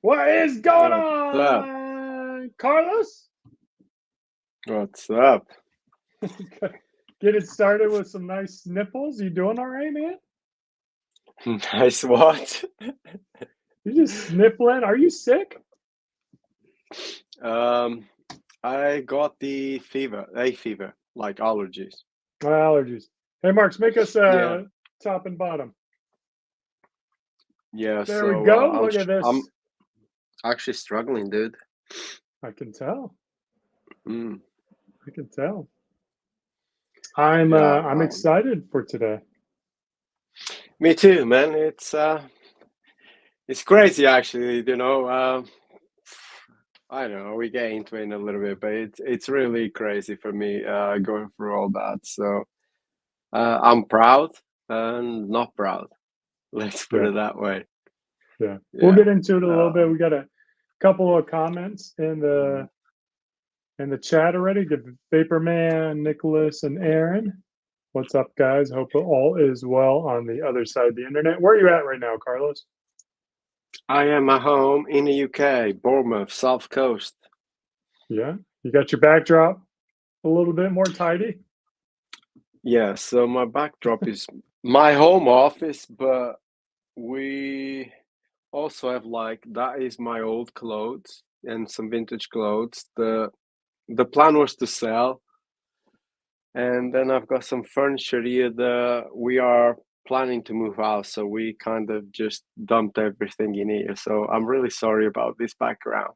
What is going What's up? on, Carlos? What's up? Get it started with some nice nipples. You doing all right, man? Nice what? You just sniffling. Are you sick? Um, I got the fever, hay fever, like allergies. Allergies. Hey, Marks, make us Yeah, top and bottom. yeah. There we So go. Look at I'm this. actually struggling, dude. I can tell. Mm, I can tell. I'm yeah. excited for today. Me too, man. It's crazy, actually. I don't know. We get into it in a little bit, but it's really crazy for me going through all that. So I'm proud and not proud. Let's put Yeah, it that way. yeah. We'll Yeah. get into it a little bit. Uh, We got a couple of comments in the chat already. Give Vaporman, Nicholas, and Aaron. What's up, guys? Hope all is well on the other side of the internet. Where are you at right now, Carlos? I am at home in the UK, Bournemouth, South Coast. Yeah, you got your backdrop a little bit more tidy. Yeah, so my backdrop is my home office, but we also have like that is my old clothes and some vintage clothes. The plan was to sell, and then I've got some furniture here that we are planning to move out, so we kind of just dumped everything in here. So I'm really sorry about this background.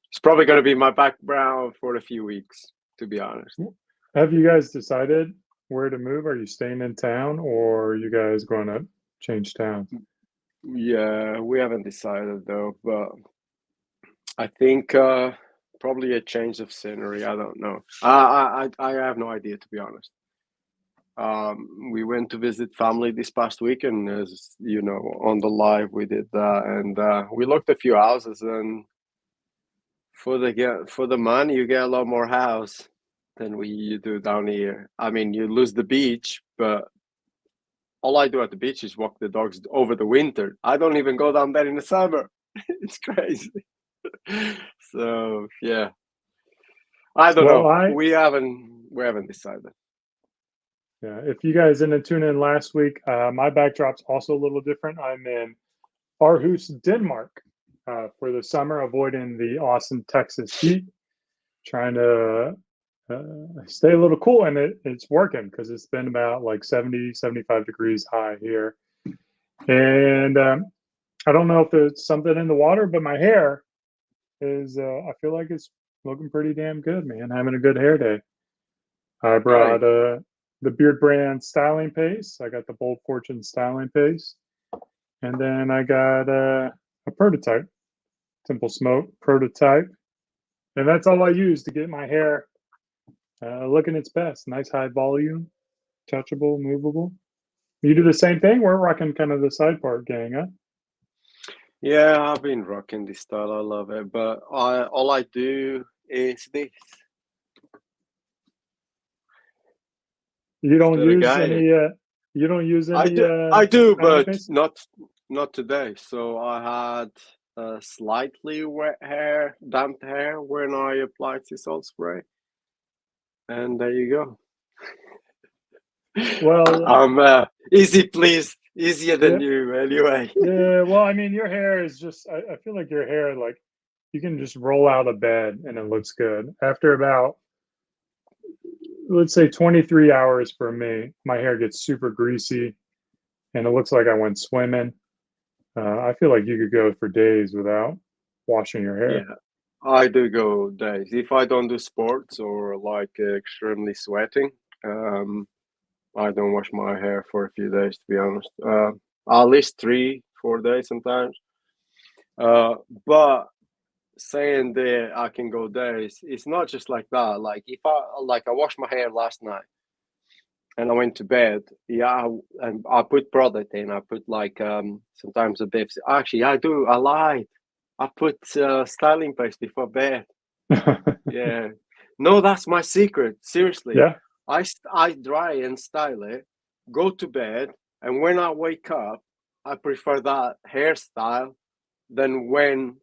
It's probably going to be my background for a few weeks, to be honest. Have you guys decided where to move? Are you staying in town or are you guys going to change towns? Yeah, we haven't decided though, but I think probably a change of scenery. I don't know. I have no idea, to be honest. We went to visit family this past week, and as you know, on the live we did that, and we looked a few houses, and for the money you get a lot more house than you do down here. I mean, you lose the beach, but all I do at the beach is walk the dogs over the winter. I don't even go down there in the summer. It's crazy. So yeah, I don't Well, know. I We haven't decided. yeah, if you guys didn't tune in last week, my backdrop's also a little different. I'm in Aarhus, Denmark, for the summer, avoiding the Austin, Texas heat, trying to stay a little cool. And it's working because it's been about like 70, 75 degrees high here. And I don't know if there's something in the water, but my hair I feel like it's looking pretty damn good, man. Having a good hair day. I brought Right. the Beard Brand styling paste. I got the Bold Fortune styling paste. And then I got a prototype, Simple Smoke prototype. And that's all I use to get my hair looking its best. Nice high volume, touchable, movable. You do the same thing? We're rocking kind of the side part gang, huh? Yeah, I've been rocking this style. I love it. But all I do is this. You don't To the use guy. any you don't use I any do, I do, styling but paste? not today. So I had slightly wet hair, damp hair when I applied this salt spray, and there you go. Well, I'm easy pleased, easier than yeah, you anyway. yeah. Well, I mean, your hair is just. I feel like your hair, like, you can just roll out of bed and it looks good. After about, let's say, 23 hours for me, my hair gets super greasy and it looks like I went swimming. I feel like you could go for days without washing your hair. Yeah, I do go days. If I don't do sports or like extremely sweating, um, I don't wash my hair for a few days, to be honest. At least 3, 4 days sometimes. But saying that I can go days, it's not just like that. Like if I washed my hair last night and I went to bed, yeah, and I put product in. I put like sometimes a bit. Actually, I do. I lied. I put styling paste before bed. Yeah. No, that's my secret. Seriously. Yeah. I dry and style it, go to bed, and when I wake up, I prefer that hairstyle than when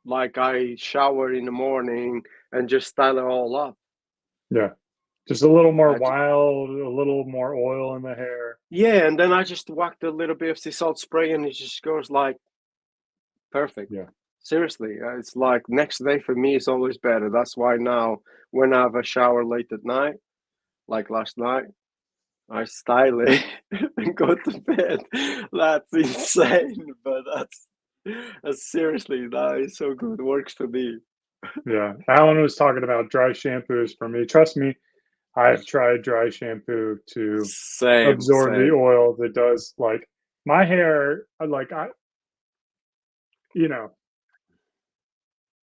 like I shower in the morning and just style it all up. Yeah. Just a little more I ju- wild, a little more oil in the hair. yeah, and then I just whacked a little bit of sea salt spray, and it just goes like perfect. Yeah. Seriously, it's like next day for me is always better. That's why now when I have a shower late at night, like last night, I style it and go to bed. That's insane, but that's seriously, that is so good. Works for me. Yeah. Alan was talking about dry shampoos for me. Trust me, I've tried dry shampoo to Same, absorb the same. oil that does like my hair, like you know,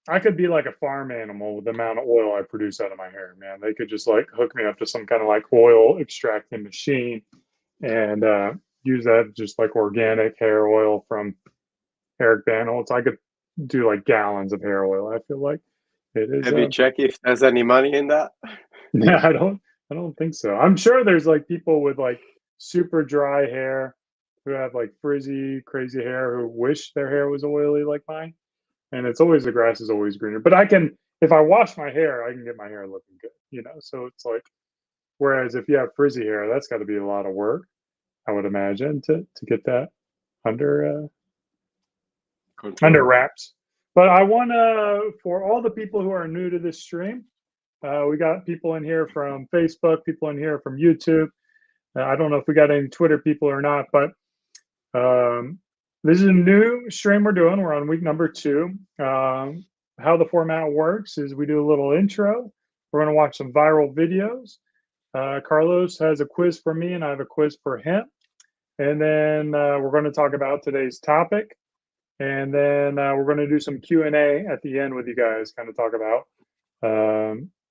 I could be like a farm animal with the amount of oil I produce out of my hair, man. They could just like hook me up to some kind of like oil extracting machine and use that just like organic hair oil from Eric Bandholz. I could do like gallons of hair oil. I feel like it is. Have you checked if there's any money in that? Yeah, I don't think so. I'm sure there's like people with like super dry hair who have like frizzy, crazy hair who wish their hair was oily like mine. And it's always the grass is always greener. But I can, if I wash my hair, I can get my hair looking good, you know. So it's like, whereas if you have frizzy hair, that's got to be a lot of work, I would imagine, to get that under under Control. wraps. But I want to, for all the people who are new to this stream, we got people in here from Facebook, people in here from YouTube. I don't know if we got any Twitter people or not, but this is a new stream we're doing. We're on week number 2. How the format works is we do a little intro. We're going to watch some viral videos. Carlos has a quiz for me, and I have a quiz for him. And then we're going to talk about today's topic. And then we're going to do some Q&A at the end with you guys, kind of talk about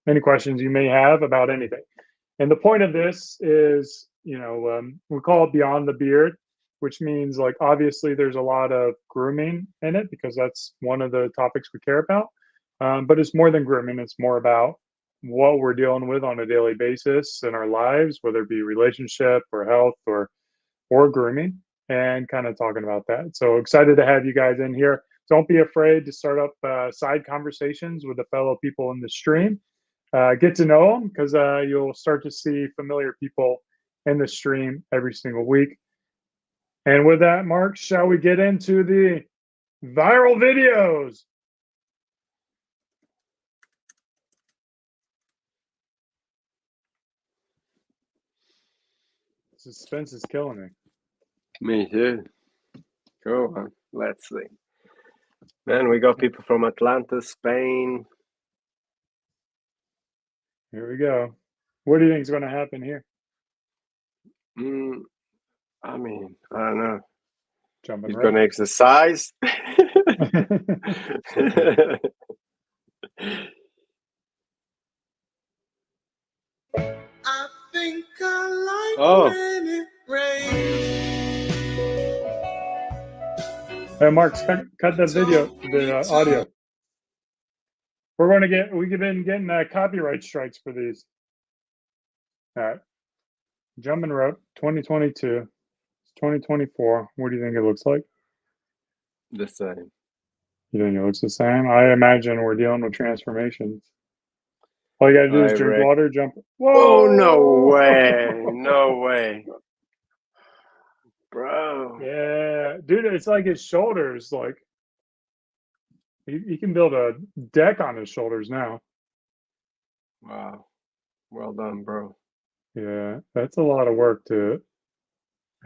any questions you may have about anything. And the point of this is, you know, we call it Beyond the Beard, which means like obviously there's a lot of grooming in it because that's one of the topics we care about. But it's more than grooming. It's more about what we're dealing with on a daily basis in our lives, whether it be relationship or health or grooming, and kind of talking about that. So excited to have you guys in here. Don't be afraid to start up side conversations with the fellow people in the stream. Get to know them because you'll start to see familiar people in the stream every single week. And with that, Mark, shall we get into the viral videos? Suspense is killing me. Me too. Go on. Let's see. Man, we got people from Atlanta, Spain. Here we go. What do you think is going to happen here? I mean, I don't know. Jumping He's rope. gonna exercise. I think I like Oh. when it rains. Hey, Mark, cut the video, the audio. We've been getting copyright strikes for these. All right. Jumping rope, 2022, 2024. What do you think it looks like? The same. You think it looks the same? I imagine we're dealing with transformations. All you got to do is drink water, jump. Whoa! Oh, no way. No way. Bro. Yeah. Dude, it's like his shoulders. Like, he can build a deck on his shoulders now. Wow. Well done, bro. Yeah. That's a lot of work to.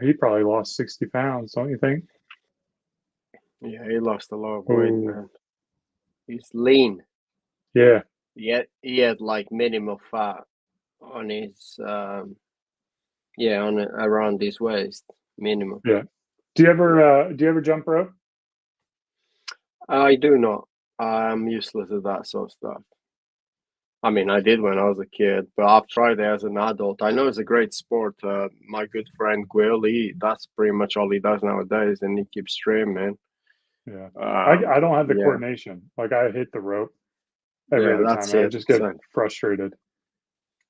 He probably lost 60 pounds, don't you think? Yeah, he lost a lot of weight, Ooh. man. He's lean. Yeah. He had like minimal fat on his on around his waist, minimum. Yeah. Do you ever jump rope? I do not. I'm useless at that sort of stuff. I mean, I did when I was a kid, but I've tried it as an adult. I know it's a great sport. My good friend Will, that's pretty much all he does nowadays, and he keeps streaming. Yeah. I don't have the yeah. coordination. Like I hit the rope every other time, and I just get frustrated.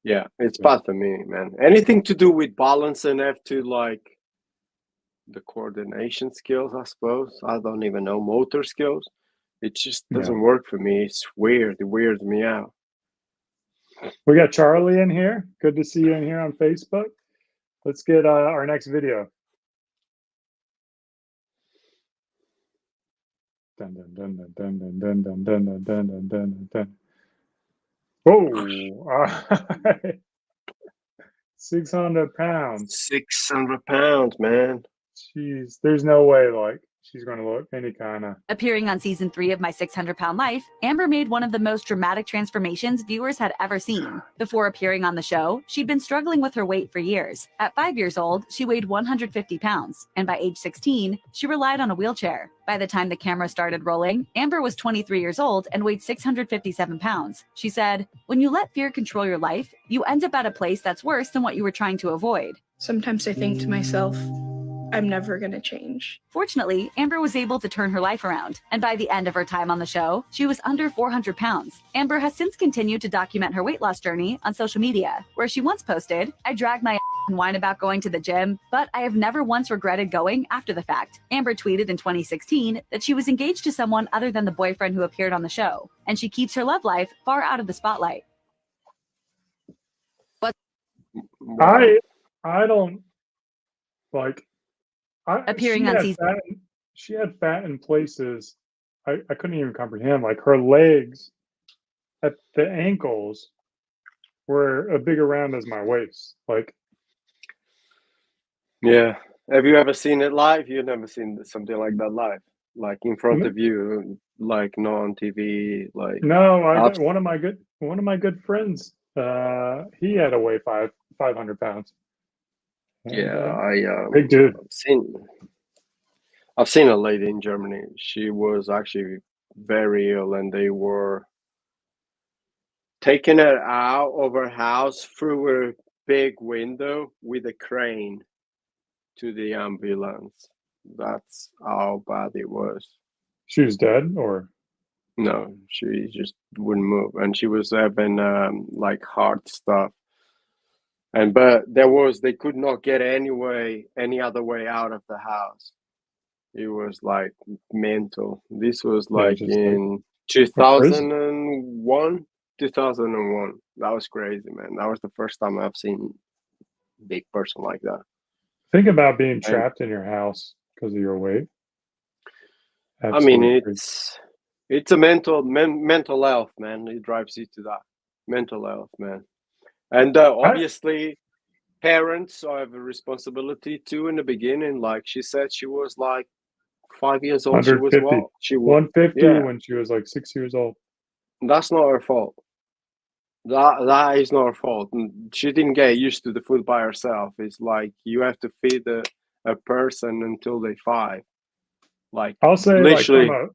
Yeah, it's bad for me, man. Anything to do with balance and have to like the coordination skills, I suppose. I don't even know motor skills. It just Yeah. doesn't work for me. It's weird. It weirds me out. We got Charlie in here. Good to see you in here on Facebook. Let's get our next video. Dun, dun, dun, dun, dun, dun, dun, dun, dun, dun, dun, dun, dun. Whoa! All right. 600 pounds. 600 pounds, man. Jeez, there's no way like she's going to look any kind of. Appearing on season 3 of My 600-Pound Life, Amber made one of the most dramatic transformations viewers had ever seen. Before appearing on the show, she'd been struggling with her weight for years. At 5 years old, she weighed 150 pounds, and by age 16, she relied on a wheelchair. By the time the camera started rolling, Amber was 23 years old and weighed 657 pounds. She said, "When you let fear control your life, you end up at a place that's worse than what you were trying to avoid." Sometimes I think to myself, I'm never gonna change. Fortunately, Amber was able to turn her life around, and by the end of her time on the show, she was under 400 pounds. Amber has since continued to document her weight loss journey on social media, where she once posted, "I drag my and whine about going to the gym, but I have never once regretted going after the fact." Amber tweeted in 2016 that she was engaged to someone other than the boyfriend who appeared on the show, and she keeps her love life far out of the spotlight. Wow. I don't like. Appearing on season. She had fat in places I couldn't even comprehend. Like her legs at the ankles were a big around as my waist. Like, Yeah. Have you ever seen it live? You've never seen something like that live, like in front of you, like not on TV. Like no, I've- one of my good friends, he had to weigh 500 pounds. And, yeah, big dude. I've seen a lady in Germany. She was actually very ill, and they were taking her out of her house through a big window with a crane to the ambulance. That's how bad it was. She was dead, or No, she just wouldn't move, and she was having like heart stuff. But they could not get any other way out of the house. It was like mental. This was like just in 2001. 2001. That was crazy, man. That was the first time I've seen a big person like that. think about being trapped in your house because of your weight. I mean, Absolutely crazy. it's a mental health, man. It drives you to that mental health, man. And obviously, parents have a responsibility too. In the beginning, like she said, she was like 5 years old. She was 150. what? She was 150 yeah. when she was like 6 years old. That's not her fault. That is not her fault. She didn't get used to the food by herself. It's like you have to feed a person until they're 5. Like I'll say, literally, like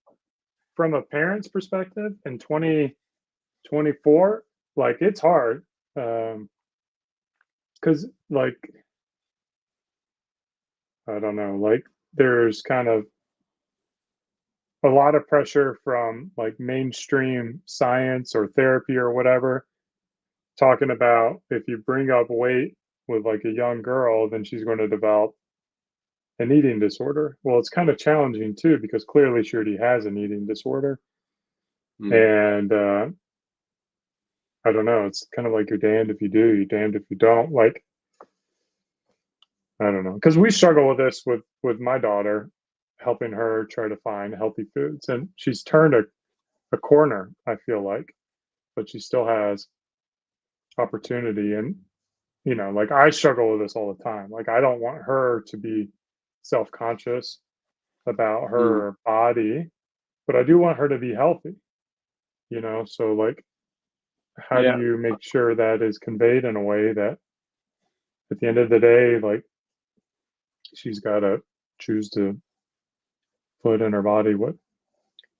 from a parent's perspective in 2024, like it's hard, because like I don't know, like there's kind of a lot of pressure from like mainstream science or therapy or whatever, talking about if you bring up weight with like a young girl, then she's going to develop an eating disorder. Well, it's kind of challenging too, because clearly she already has an eating disorder. And I don't know, it's kind of like you're damned if you do, you're damned if you don't. Like, I don't know, because we struggle with this with my daughter, helping her try to find healthy foods, and she's turned a corner, I feel like, but she still has opportunity. And you know, like I struggle with this all the time. Like I don't want her to be self-conscious about her body, but I do want her to be healthy, you know. So like, how do you make sure that is conveyed in a way that at the end of the day, like she's got to choose to put in her body what?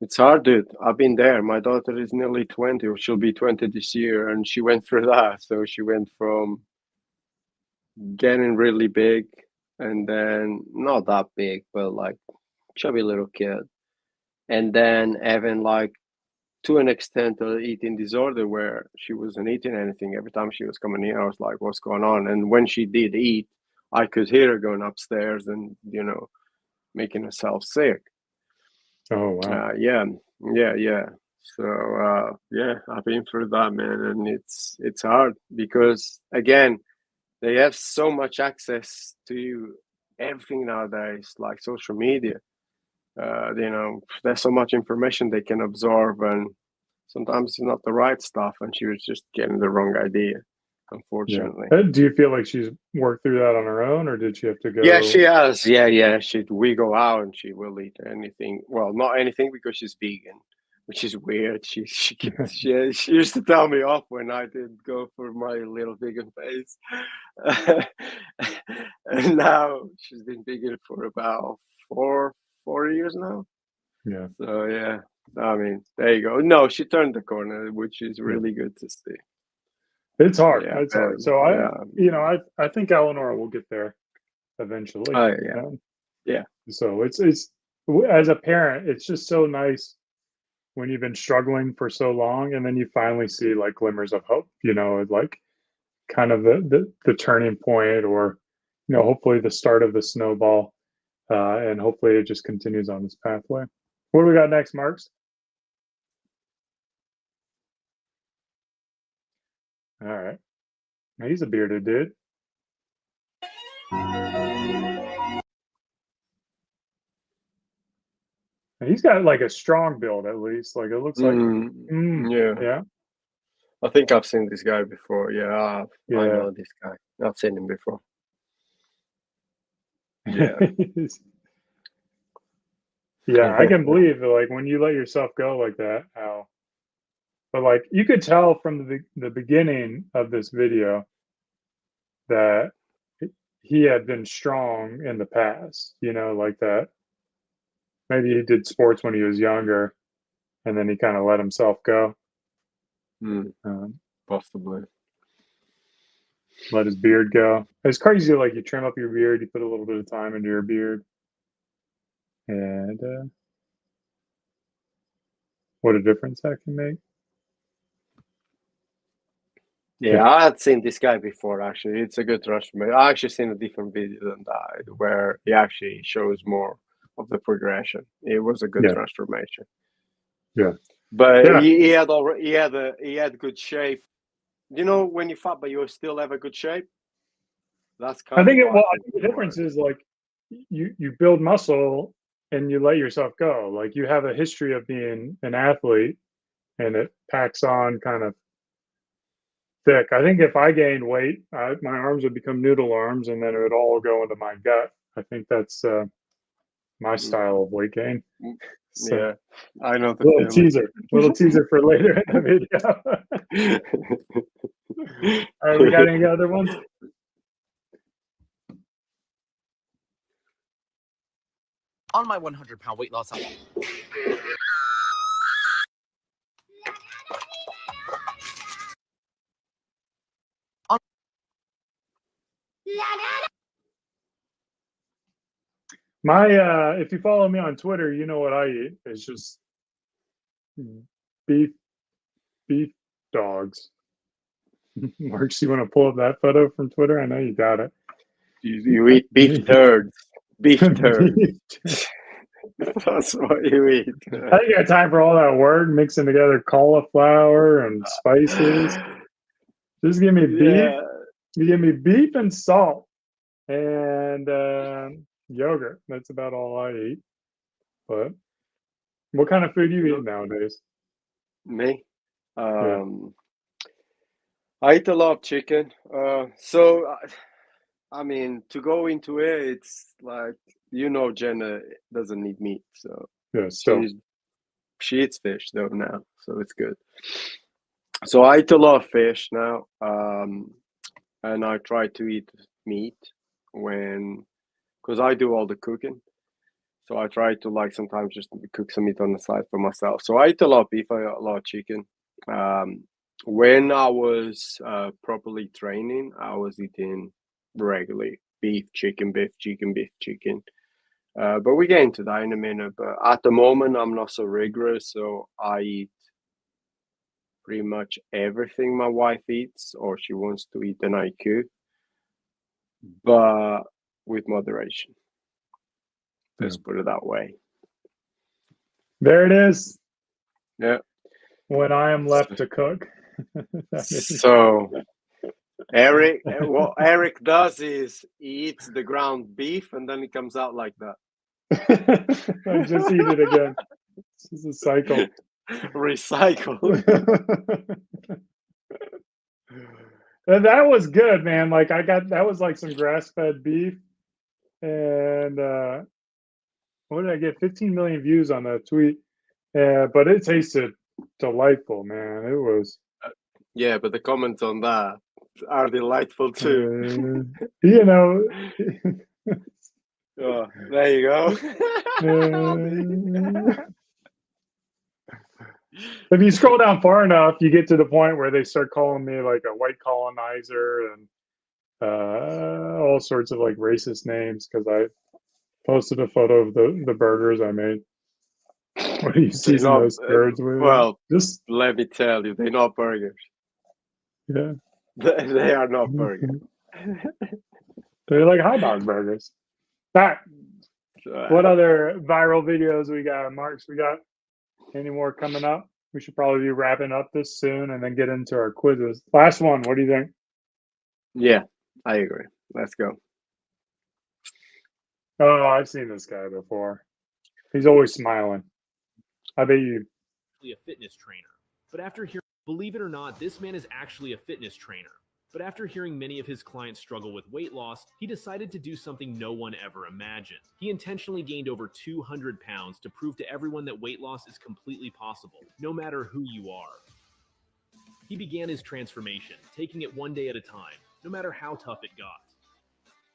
It's hard, dude. I've been there. My daughter is nearly 20, or she'll be 20 this year, and she went through that. So she went from getting really big, and then not that big, but like chubby little kid, and then having like to an extent an eating disorder where she wasn't eating anything. Every time she was coming in, I was like, what's going on? And when she did eat, I could hear her going upstairs and, you know, making herself sick. Oh wow. Yeah. So I've been through that, man, and it's hard because again, they have so much access to everything nowadays, like social media. There's so much information they can absorb, and sometimes it's not the right stuff, and she was just getting the wrong idea, Yeah. unfortunately. Do you feel like she's worked through that on her own, or did she have to go? Yeah, she has. Yeah. We go out and she will eat anything. Well, not anything because she's vegan, which is weird. She used to tell me off when I did go for my little vegan phase, and now she's been vegan for about 4 years now. Yeah. So yeah, I mean, there you go. No, she turned the corner, which is really good to see. It's hard. Yeah, It's hard. So I think Eleanor will get there eventually. Yeah. So it's as a parent, it's just so nice when you've been struggling for so long, and then you finally see like glimmers of hope. Like kind of the turning point, or hopefully the start of the snowball, and hopefully it just continues on this pathway. What do we got next, Marks? All right. Now, he's a bearded dude. And he's got like a strong build, at least. Like it looks like. Yeah. I think I've seen this guy before. I Yeah. know this guy. I've seen him before. Yeah. Yeah, I can believe that, like when you let yourself go like that, how. But like you could tell from the beginning of this video that he had been strong in the past. Like that. Maybe he did sports when he was younger, and then he kind of let himself go. Possibly. Let his beard go. It's crazy. Like you trim up your beard, you put a little bit of time into your beard, and what a difference that can make. Yeah, I had seen this guy before. Actually, it's a good transformation. I actually seen a different video than that where he actually shows more of the progression. It was a good transformation. Yeah, but he had good shape. When you fat, but you still have a good shape. That's kind I think of the difference is like you build muscle and you let yourself go. Like you have a history of being an athlete, and it packs on kind of thick. I think if I gained weight, my arms would become noodle arms, and then it would all go into my gut. I think that's my style of weight gain. So, yeah, I know the little teaser for later in the video. All right, we got any other ones? On my 100-pound weight loss. If you follow me on Twitter, you know what I eat. It's just beef dogs. Marks, you want to pull up that photo from Twitter? I know you got it. You eat beef turds. Beef turds. That's what you eat. I ain't got time for all that work mixing together cauliflower and spices. Just give me beef. You give me beef and salt and yogurt. That's about all I eat. But what kind of food do you eat nowadays? Me? I eat a lot of chicken. So I mean, to go into it, it's like Jenna doesn't eat meat, so she eats fish though now, so it's good. So I eat a lot of fish now, and I try to eat meat because I do all the cooking. So I try to sometimes just cook some meat on the side for myself. So I eat a lot of beef, I eat a lot of chicken. When I was properly training, I was eating regularly beef, chicken, beef, chicken, beef, chicken. But we get into that in a minute. But at the moment, I'm not so rigorous, so I eat pretty much everything my wife eats, or she wants to eat, and I cook, but with moderation. Let's put it that way. There it is. Yeah. When I am left to cook. So Eric, what Eric does is he eats the ground beef and then it comes out like that. I just eat it again. This is a cycle. Recycle. And that was good, man. Like that was like some grass-fed beef. And what did I get? 15 million views on that tweet. But it tasted delightful, man. It was. Yeah, but the comments on that are delightful too. You know. Oh, there you go. If you scroll down far enough, you get to the point where they start calling me like a white colonizer and all sorts of like racist names because I posted a photo of the burgers I made. What do you season those birds with? Well, just let me tell you, they're not burgers. Yeah, they are not burgers. They're like hot dog burgers. All right. What other viral videos we got, Marks? We got any more coming up? We should probably be wrapping up this soon and then get into our quizzes. Last one. What do you think? Yeah, I agree. Let's go. Oh, I've seen this guy before. He's always smiling. I bet you. A fitness trainer, but after hearing, believe it or not, this man is actually a fitness trainer. But after hearing many of his clients struggle with weight loss, he decided to do something no one ever imagined. He intentionally gained over 200 pounds to prove to everyone that weight loss is completely possible, no matter who you are. He began his transformation, taking it one day at a time, no matter how tough it got.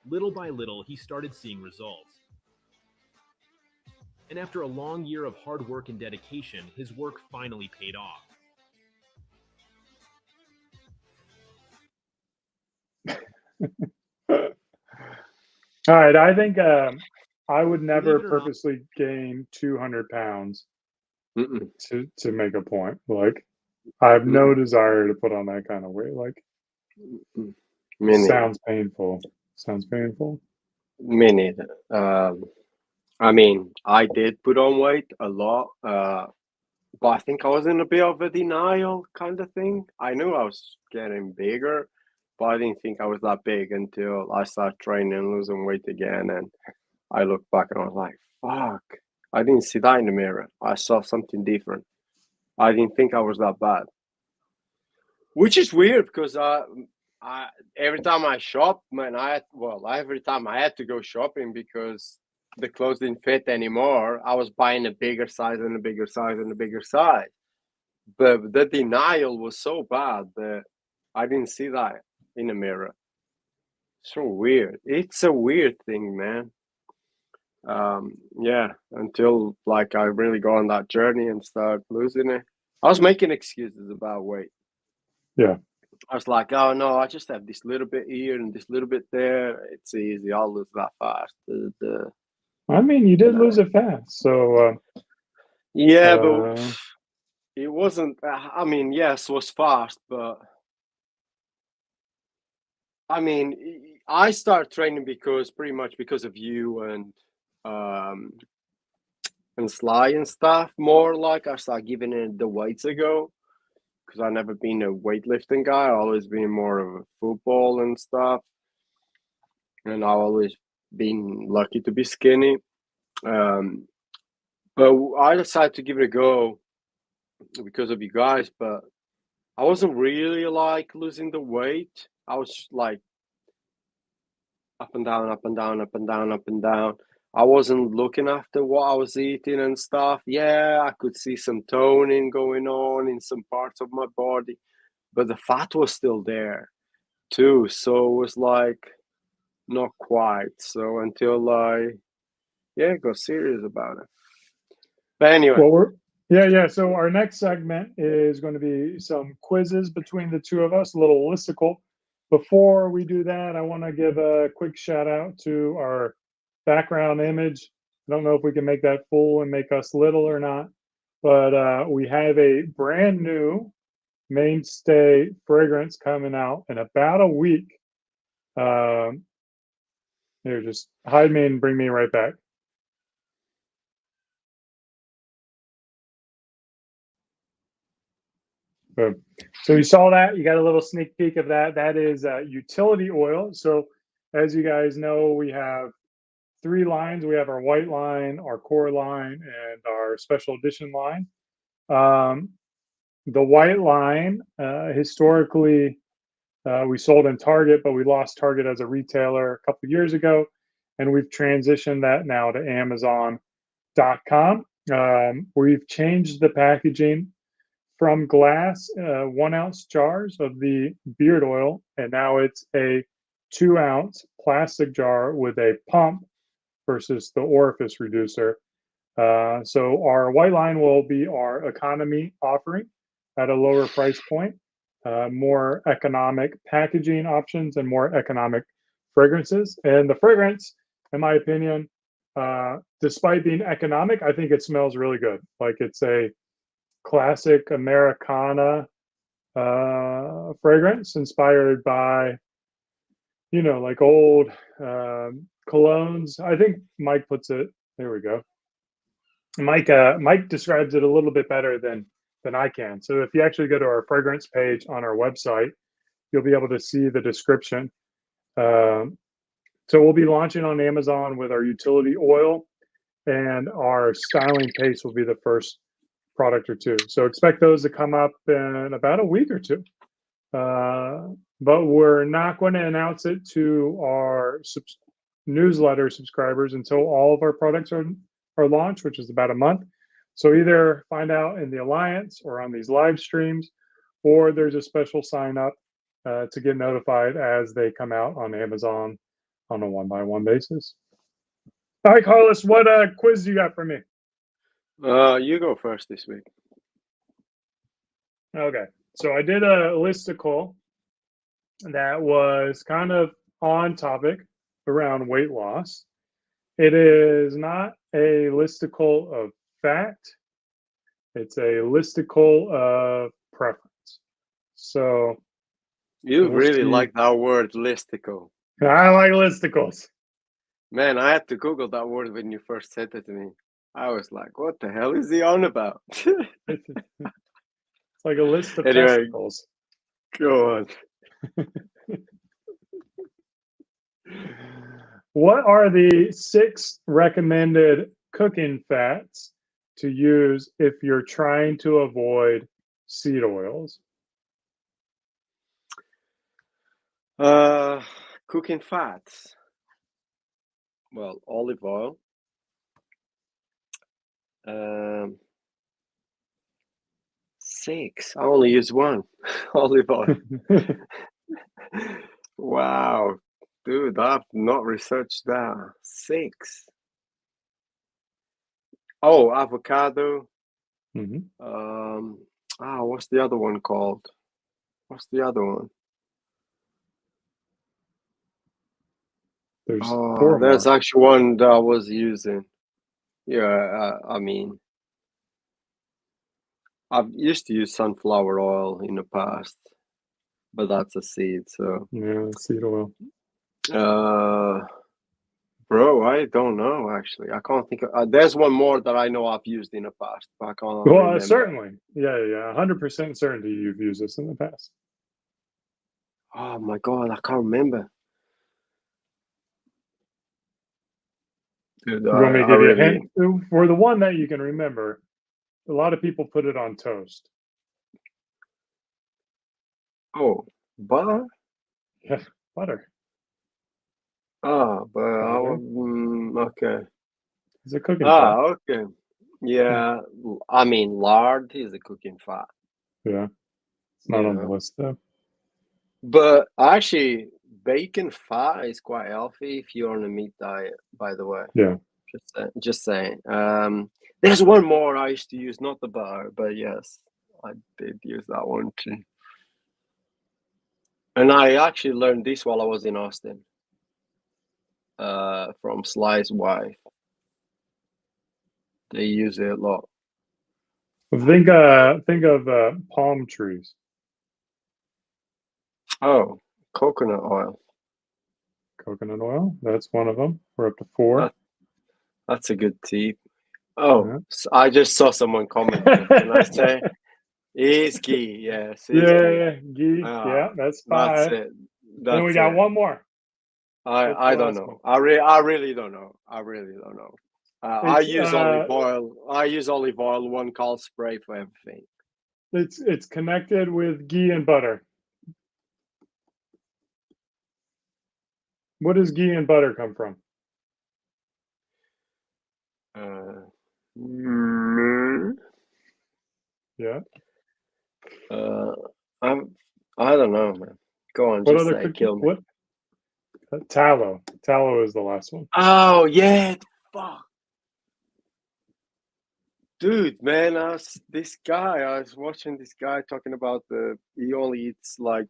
Little by little, he started seeing results. And after a long year of hard work and dedication, his work finally paid off. All right, I think I would never purposely gain 200 pounds to make a point. Like, I have no desire to put on that kind of weight. Like, sounds painful. Sounds painful. Me neither. I mean, I did put on weight a lot, but I think I was in a bit of a denial kind of thing. I knew I was getting bigger, but I didn't think I was that big until I started training and losing weight again. And I looked back and I was like, fuck, I didn't see that in the mirror. I saw something different. I didn't think I was that bad. Which is weird because every time I shop, man, every time I had to go shopping because the clothes didn't fit anymore. I was buying a bigger size and a bigger size and a bigger size. But the denial was so bad that I didn't see that in the mirror. So weird. It's a weird thing, man. Yeah, until like I really go on that journey and start losing it. I was making excuses about weight. Yeah. I was like, oh no, I just have this little bit here and this little bit there. It's easy. I'll lose that fast. I mean, you did lose it fast. So, yeah, but it wasn't, I mean, yes, it was fast, but I mean, I started training pretty much because of you and Sly and stuff. More like I started giving it the weights a go because I've never been a weightlifting guy. I've always been more of a football and stuff, and I've always been lucky to be skinny. But I decided to give it a go because of you guys. But I wasn't really like losing the weight. I was like up and down, up and down, up and down, up and down. I wasn't looking after what I was eating and stuff. Yeah, I could see some toning going on in some parts of my body, but the fat was still there too. So it was like not quite. So until I got serious about it. But anyway. Well, so our next segment is going to be some quizzes between the two of us, a little listicle. Before we do that, I want to give a quick shout out to our background image. I don't know if we can make that full and make us little or not, but we have a brand new mainstay fragrance coming out in about a week. Here, just hide me and bring me right back. So you saw that. You got a little sneak peek of that. That is utility oil. So as you guys know, we have 3 lines. We have our white line, our core line, and our special edition line. The white line, historically, we sold in Target, but we lost Target as a retailer a couple of years ago, and we've transitioned that now to Amazon.com. We've changed the packaging from glass 1-ounce jars of the beard oil, and now it's a 2-ounce plastic jar with a pump versus the orifice reducer. So our white line will be our economy offering at a lower price point, more economic packaging options, and more economic fragrances. And the fragrance, in my opinion, despite being economic, I think it smells really good. Like it's a classic Americana fragrance inspired by, like old colognes. I think Mike puts it, there we go. Mike describes it a little bit better than I can. So if you actually go to our fragrance page on our website, you'll be able to see the description. So we'll be launching on Amazon with our utility oil, and our styling paste will be the first product or 2. So expect those to come up in about a week or 2. But we're not going to announce it to our newsletter subscribers until all of our products are launched, which is about a month. So either find out in the Alliance or on these live streams, or there's a special sign up to get notified as they come out on Amazon on a 1-by-1 basis. All right, Carlos, what quiz you got for me? You go first this week. Okay, so I did a listicle that was kind of on topic around weight loss. It is not a listicle of fact. It's a listicle of preference. So You we'll really see. like that word, listicle. I like listicles. Man, I had to Google that word when you first said it to me. I was like, what the hell is he on about? It's like a list of Anyway. testicles. Go on. What are the 6 recommended cooking fats to use if you're trying to avoid seed oils? Cooking fats. Well, olive oil. 6. I only use 1. Olive oil. Wow. Dude, I've not researched that. 6. Oh, avocado. Mhm. What's the other one called? What's the other one? There's 4 there's more. actually one that I was using. Yeah, I mean, I've used to use sunflower oil in the past, but that's a seed. So, Yeah, seed oil. bro, I don't know actually. I can't think of. There's one more that I know I've used in the past, but I can't Well, remember. certainly. Yeah, 100% certainty you've used this in the past. Oh my god, I can't remember. Dude, You want me to I give you a really. hint? For the one that you can remember, a lot of people put it on toast. Oh, butter. Yeah, butter. Oh, but okay. It's a cooking fat. Okay. Yeah, I mean, lard is a cooking fat. Yeah, it's not on the Yeah. list though. But actually, bacon fat is quite healthy if you're on a meat diet, by the way. Yeah. Just saying. There's one more I used to use, not the butter, but yes, I did use that one too. And I actually learned this while I was in Austin, from Sly's wife. They use it a lot. Think of palm trees. Oh, coconut oil. Coconut oil. That's one of them. We're up to 4. That's a good tip. Oh, Yeah. I just saw someone commenting. Can I say? It's ghee. Yes, it's ghee. Yeah, ghee. Yeah, Ah, that's that's 5. it. Then we That's got it. one more. What's the I don't last one? know. I really don't know. I really don't know. I It's use olive oil. I use olive oil, one call spray for everything. it's connected with ghee and butter. What does ghee and butter come from? Mm, Yeah. I'm, I don't know, man. Go on, What just other say, cooking? kill me. What? Tallow. Tallow is the last one. Oh yeah, fuck, dude, man. I was watching this guy talking about he only eats like,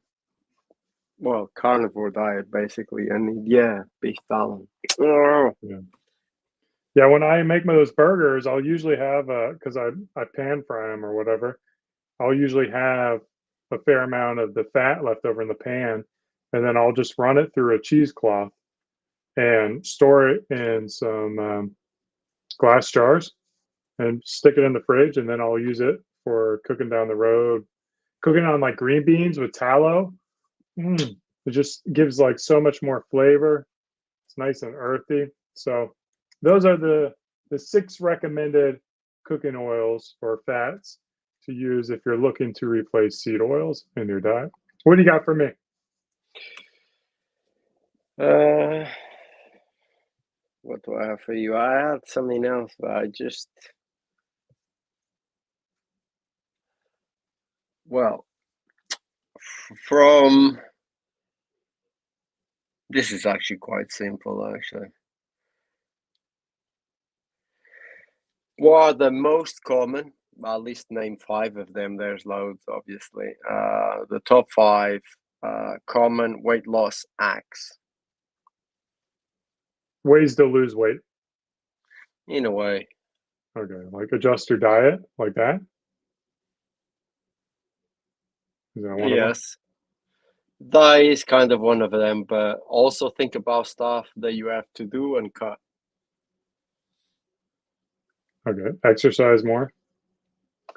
well, carnivore diet basically, and yeah, beef talon. Oh, Yeah, when I make those burgers, I'll usually have because I pan fry them or whatever. I'll usually have a fair amount of the fat left over in the pan, and then I'll just run it through a cheesecloth and store it in some glass jars and stick it in the fridge, and then I'll use it for cooking down the road, cooking on like green beans with tallow. It just gives like so much more flavor. It's nice and earthy. So those are the 6 recommended cooking oils or fats to use if you're looking to replace seed oils in your diet. What do you got for me? what do I have for you? I had something else, but I just, well, from this is actually quite simple, actually. What are the most common? At least name 5 of them. There's loads, obviously. The top 5 common weight loss hacks. Ways to lose weight. In a way, Okay, like adjust your diet like that. Is that one of them? yes, that is kind of one of them. But also think about stuff that you have to do and cut. Okay, exercise more,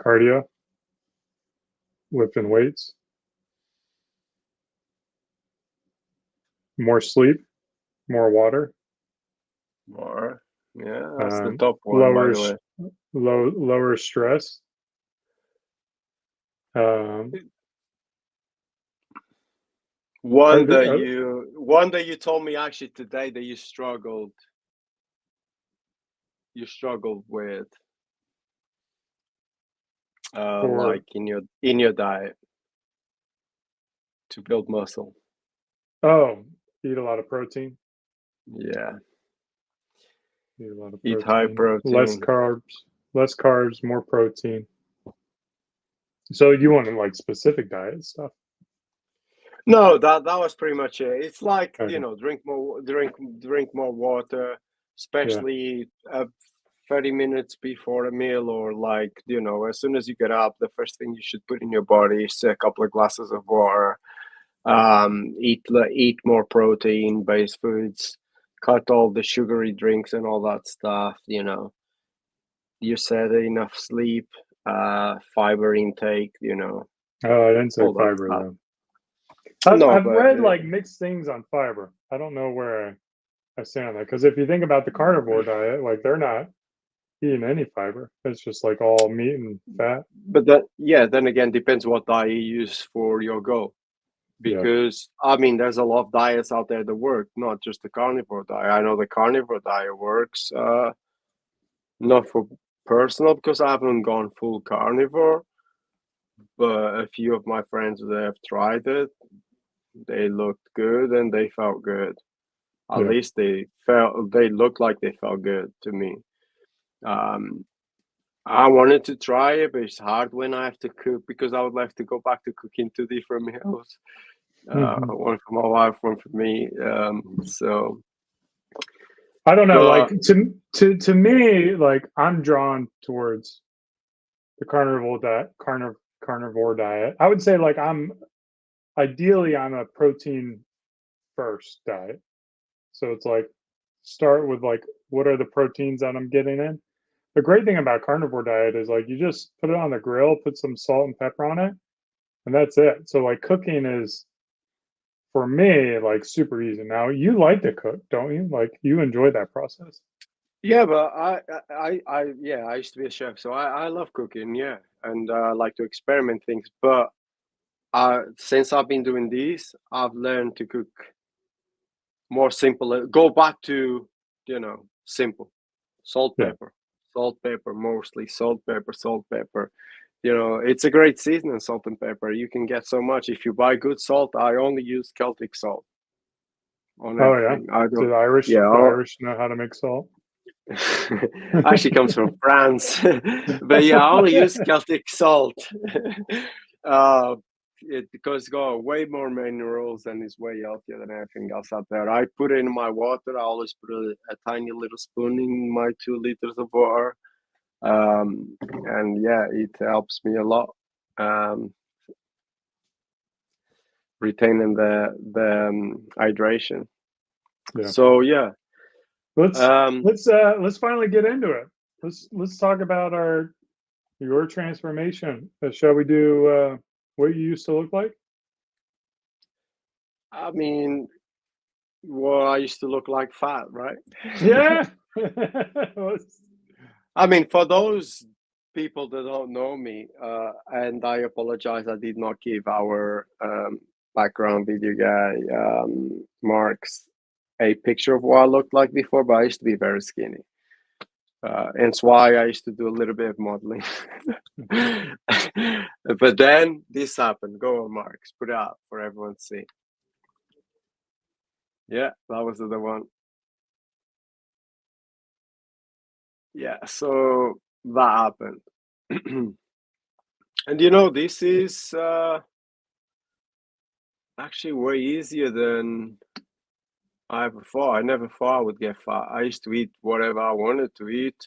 cardio, lifting weights, more sleep, more water, More, yeah, that's the top one, by lower the way. lower stress. One that Are you told me actually today that you struggled with for like in your diet to build muscle. eat a lot of protein. Yeah, Eat a lot of eat high less protein. carbs, more protein. So you want like specific diet stuff? No, that was pretty much it. It's like, Okay. drink more water, Yeah. especially 30 minutes before a meal, or like, as soon as you get up, the first thing you should put in your body is a couple of glasses of water. Eat more protein based foods, cut all the sugary drinks and all that stuff. You said enough sleep, fiber intake, Oh, I didn't say all that fiber stuff. though. I've But read like mixed things on fiber. I don't know where I stand on that because if you think about the carnivore diet, like they're not eating any fiber. It's just like all meat and fat. then again, depends what diet you use for your goal. Yeah. Because I mean, there's a lot of diets out there that work, not just the carnivore diet. I know the carnivore diet works, not for personal because I haven't gone full carnivore, but a few of my friends that have tried it, they looked good and they felt good. At Yeah. least they looked like they felt good to me. I wanted to try it, but it's hard when I have to cook because I would like to go back to cooking 2 different meals. Mhm. One for my wife, one for me. So, I don't know. Like but to me, like I'm drawn towards the carnivore diet. I would say like ideally I'm a protein first diet. So it's like start with like what are the proteins that I'm getting in? the great thing about carnivore diet is like you just put it on the grill, put some salt and pepper on it, and that's it. So like cooking is for me like super easy. Now you like to cook, don't you? Like you enjoy that process. Yeah, but I used to be a chef, so I love cooking, yeah, and I like to experiment things. But since I've been doing this, I've learned to cook more simple. Go back to, simple. Salt, Yeah. pepper, mostly salt, pepper. It's a great seasoning, salt and pepper. You can get so much if you buy good salt. I only use Celtic salt on Oh yeah. everything. I Do don't. the Irish Yeah, the Irish know how to make salt? actually comes from France, but yeah, I only use Celtic salt. uh, because it's got way more minerals and it's way healthier than everything else out there. I put it in my water. I always put a tiny little spoon in my 2 liters of water, and yeah, it helps me a lot, retaining the hydration. Yeah. So yeah, Let's finally get into it. Let's talk about your transformation. Shall we do what you used to look like? I mean, well, I used to look like fat, right? Yeah. I mean, for those people that don't know me, and I apologize, I did not give our background video guy, Marks, a picture of what I looked like before, but I used to be very skinny. Hence why I used to do a little bit of modeling. But then this happened. Go on, Marks, put it out for everyone to see. Yeah, that was the one. Yeah, so that happened. And this is actually way easier than I ever thought. I never thought I would get fat. I used to eat whatever I wanted to eat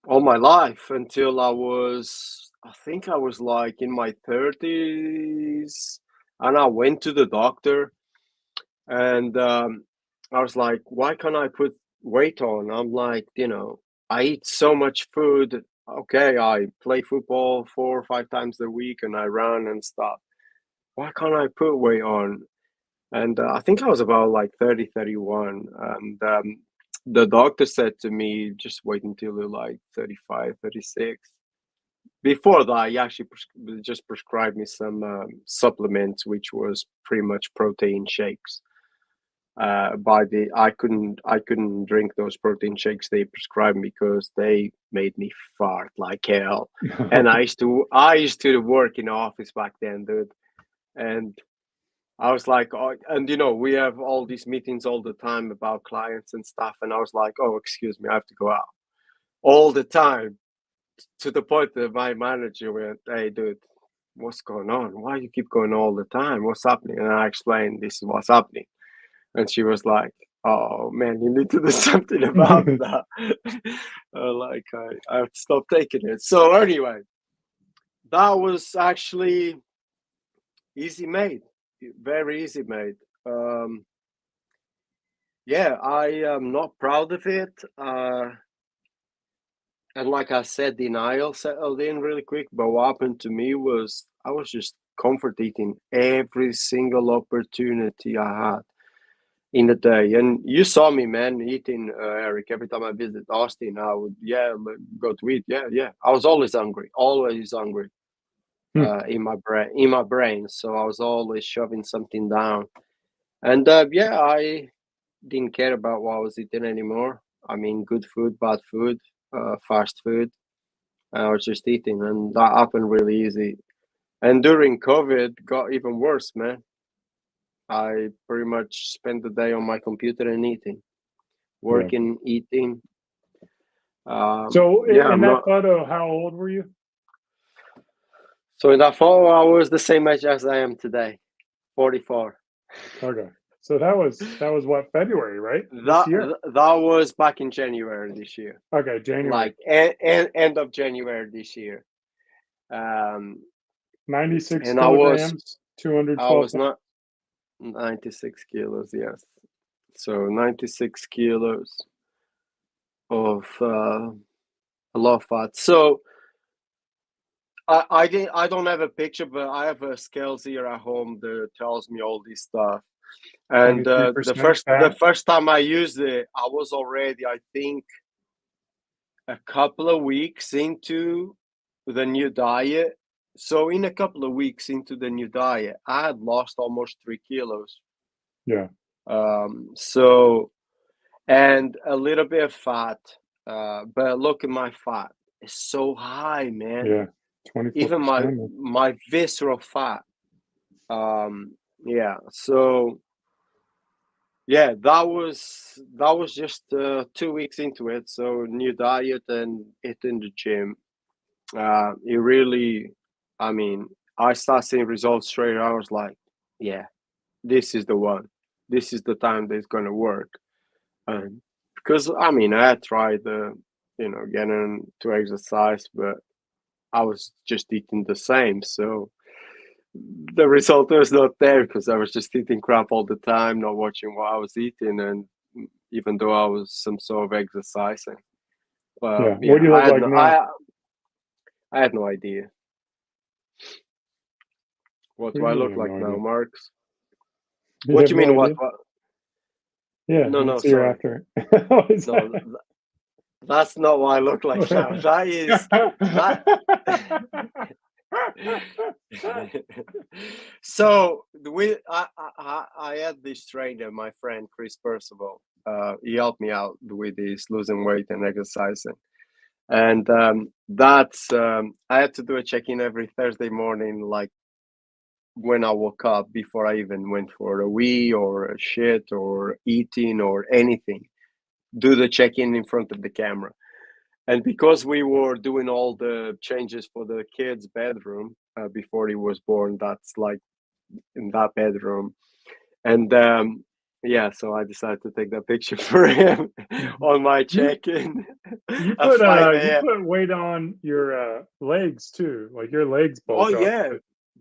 all my life until I think I was like in my 30s, and I went to the doctor, and I was like, why can't I put weight on? I'm like, I eat so much food. Okay, I play football 4 or 5 times a week and I run and stuff. Why can't I put weight on? And I think I was about like 30, 31. And the doctor said to me, just wait until you're like 35, 36. Before that, he actually just prescribed me some supplements, which was pretty much protein shakes. I couldn't drink those protein shakes they prescribed me because they made me fart like hell. And I used to work in the office back then, dude. And I was like, oh, and we have all these meetings all the time about clients and stuff. And I was like, oh, excuse me, I have to go out all the time, to the point that my manager went, hey, dude, what's going on? Why do you keep going all the time? What's happening? And I explained, this is what's happening. And she was like, oh man, you need to do something about that. Like I have to stop taking it. So anyway, that was actually easy made, very easy made. Yeah, I am not proud of it. And like I said, denial settled in really quick. But what happened to me was I was just comfort eating every single opportunity I had in the day. And you saw me, man, eating, Eric. Every time I visit Austin, I would, go to eat. Yeah. I was always hungry, in my brain. So I was always shoving something down. And I didn't care about what I was eating anymore. I mean, good food, bad food, fast food. I was just eating, and that happened really easy. And during COVID, got even worse, man. I pretty much spent the day on my computer and eating, working, eating. So Yeah, in that photo, how old were you? So in that photo, I was the same age as I am today, 44. Okay. So that was what, February, right? That was back in January this year. Okay, January. Like end of January this year. 96 and kilograms, 212 I was not 96 kilos, yes. So 96 kilos. of a lot of fat. So I don't have a picture, but I have a scales here at home that tells me all this stuff. And the 23% fat. first time I used it, I was already, I think, a couple of weeks into the new diet. So in a couple of weeks into the new diet, I had lost almost 3 kilos. Yeah. So, and a little bit of fat, but look at my fat. It's so high, man. Yeah. 24%. Even my visceral fat. Yeah. So yeah, that was just 2 weeks into it. So new diet and it in the gym. It really, I mean, I started seeing results straight away. I was like, yeah, this is the one. This is the time that it's gonna work. Because I mean, I had tried getting to exercise, but I was just eating the same. So the result was not there because I was just eating crap all the time, not watching what I was eating, and even though I was some sort of exercising. Yeah. What do you look like now? I had no idea. What do I look like now, Marks? What do you mean? What? Yeah. No, let's see sorry. After. No, that's not what I look like now. That is that. So I had this trainer, my friend Chris Percival. He helped me out with this losing weight and exercising, and I had to do a check-in every Thursday morning, like when I woke up, before I even went for a wee or a shit or eating or anything. Do the check-in in front of the camera. And because we were doing all the changes for the kid's bedroom before he was born, that's like in that bedroom. And yeah, so I decided to take that picture for him on my check-in. You at 5 a.m. put weight on your legs too. Like your legs Oh bulk up. yeah,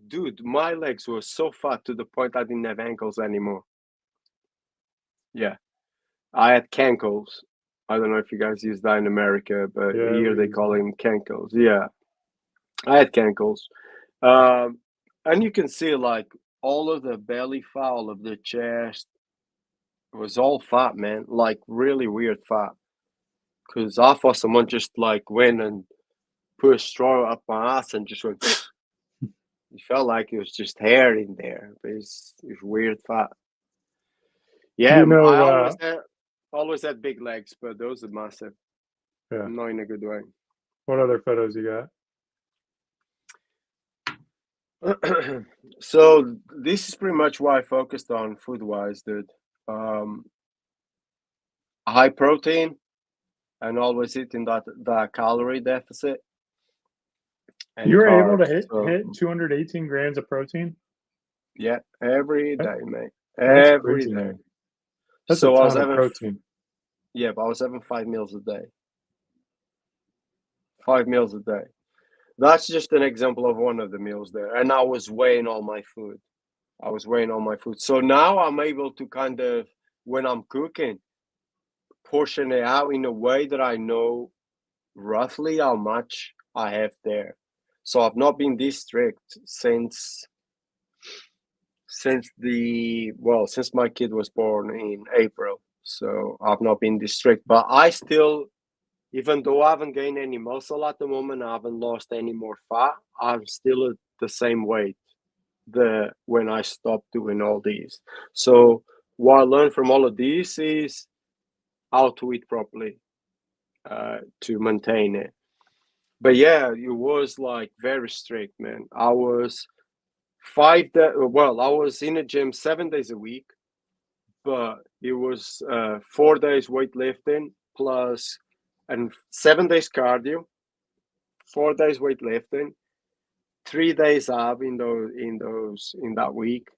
dude, my legs were so fat to the point I didn't have ankles anymore. Yeah, I had cankles. I don't know if you guys use that in America, but Yeah, here we they use call that. them cankles. Yeah, I had cankles. And you can see like all of the belly fat, all of the chest was all fat, man. Like really weird fat. Because I thought someone just like went and put a straw up my ass and just went. It felt like it was just hair in there, but it's weird fat. Yeah, You know, I always had big legs, but those are massive. Yeah. Not in a good way. What other photos you got? So this is pretty much what I focused on food-wise, dude. High protein and always eating that calorie deficit. You were able to carbs. hit 218 grams of protein? Yeah, every day, mate. That's Every crazy, day. man. That's So a I was ton of having protein. Yeah, but I was having 5 meals a day. 5 meals a day. That's just an example of one of the meals there. And I was weighing all my food. So now I'm able to kind of, when I'm cooking, portion it out in a way that I know roughly how much I have there. So I've not been this strict since my kid was born in April. So I've not been this strict, but I still, even though I haven't gained any muscle at the moment, I haven't lost any more fat, I'm still at the same weight when I stopped doing all these. So what I learned from all of these is how to eat properly to maintain it. But yeah, it was like very strict, man. I was I was in the gym 7 days a week, but it was 4 days weightlifting plus and 7 days cardio, 4 days weightlifting, 3 days ab in that week.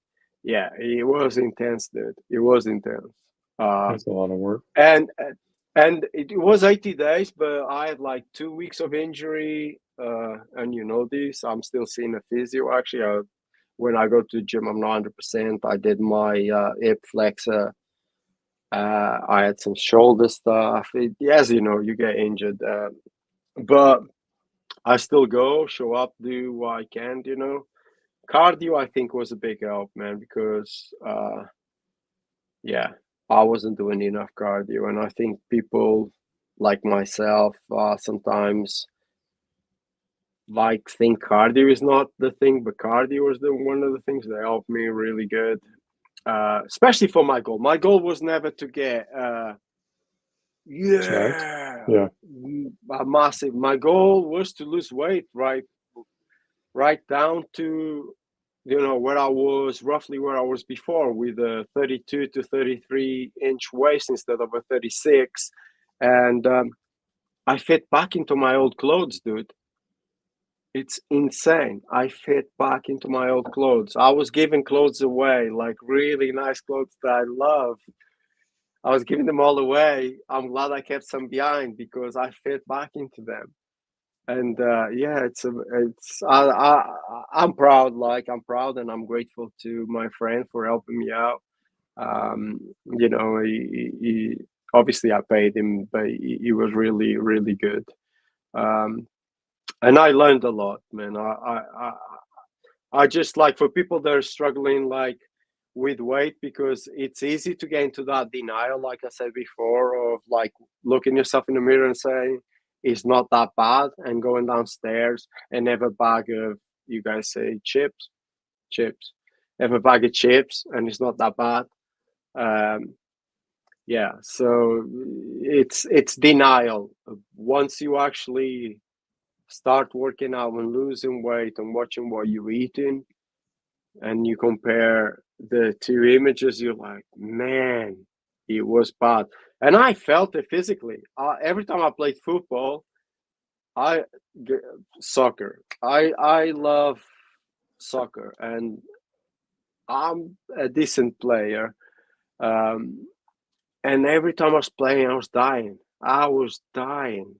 Yeah, it was intense, dude. It was intense. That's a lot of work. And it was 80 days, but I had like 2 weeks of injury. And you know this, I'm still seeing a physio. Actually, when I go to the gym, I'm not 100%. I did my hip flexor I had some shoulder stuff. As you know, you get injured, but I still go, show up, do what I can. Cardio, I think, was a big help, man, because yeah, I wasn't doing enough cardio, and I think people like myself sometimes think cardio is not the thing, but cardio is one of the things that helped me really good, especially for my goal. My goal was never to get Yeah. a massive. My goal was to lose weight, right down to where I was, roughly where I was before, with a 32 to 33 inch waist instead of a 36, and I fit back into my old clothes, dude. It's insane. I fit back into my old clothes. I was giving clothes away, like really nice clothes that I love. I was giving them all away. I'm glad I kept some behind because I fit back into them. And yeah, I'm proud. I'm proud, and I'm grateful to my friend for helping me out. He obviously I paid him, but he was really, really good. And I learned a lot, man. I just, like, for people that are struggling with weight, because it's easy to get into that denial, like I said before, of looking yourself in the mirror and saying it's not that bad, and going downstairs and have a bag of, you guys say, chips, have a bag of chips, and it's not that bad. Yeah, so it's denial. Once you actually start working out and losing weight and watching what you're eating, and you compare the two images, you're like, man, it was bad. And I felt it physically. Every time I played football, soccer. I love soccer, and I'm a decent player. And every time I was playing, I was dying.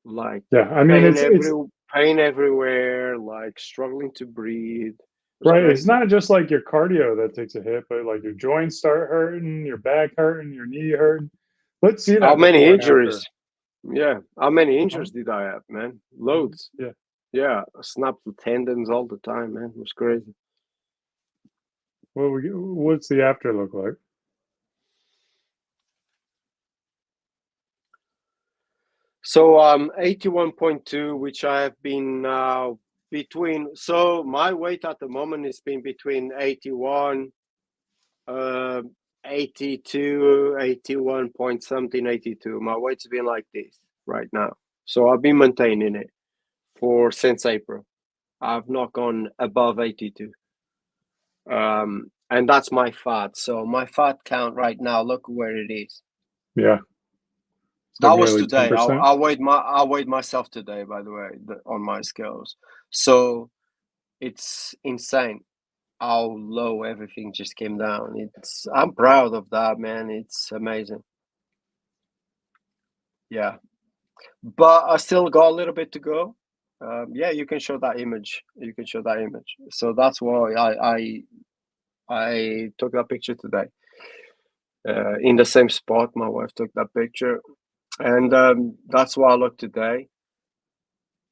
Like, Yeah. I mean, it's pain everywhere, like struggling to breathe. It was right. It's crazy. not just like your cardio that takes a hit, but like your joints start hurting, your back hurting, your knee hurting. Let's see How that many before and after. injuries? Yeah, how many injuries did I have, man? Loads. Yeah. Yeah, I snapped the tendons all the time, man. It was crazy. What's the after look like? So 81.2, which I have been between. So my weight at the moment has been between 81, 82, 81 point something, 82. My weight's been like this right now. So I've been maintaining it since April. I've not gone above 82. And that's my fat. So my fat count right now, look where it is. Yeah. That was nearly today. 10%. I weighed myself today, by the way, on my scales. So it's insane how low everything just came down. I'm proud of that, man. It's amazing. Yeah, but I still got a little bit to go. Yeah, you can show that image. So that's why I took that picture today. In the same spot, my wife took that picture, and that's why I look today.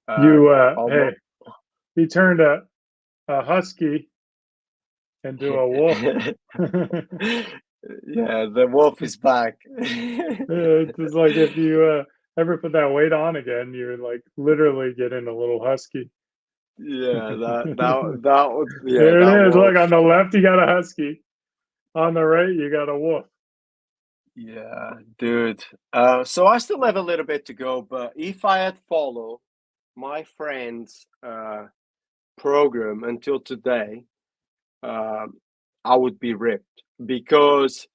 Hey, he turned a husky into a wolf. Yeah, the wolf is back. It's just like if you ever put that weight on again, you're like literally getting a little husky. Yeah, that would, yeah. There that it is. wolf. Look, on the left you got a husky. On the right you got a wolf. Yeah, dude. So I still have a little bit to go, but if I had followed my friend's program until today, I would be ripped, because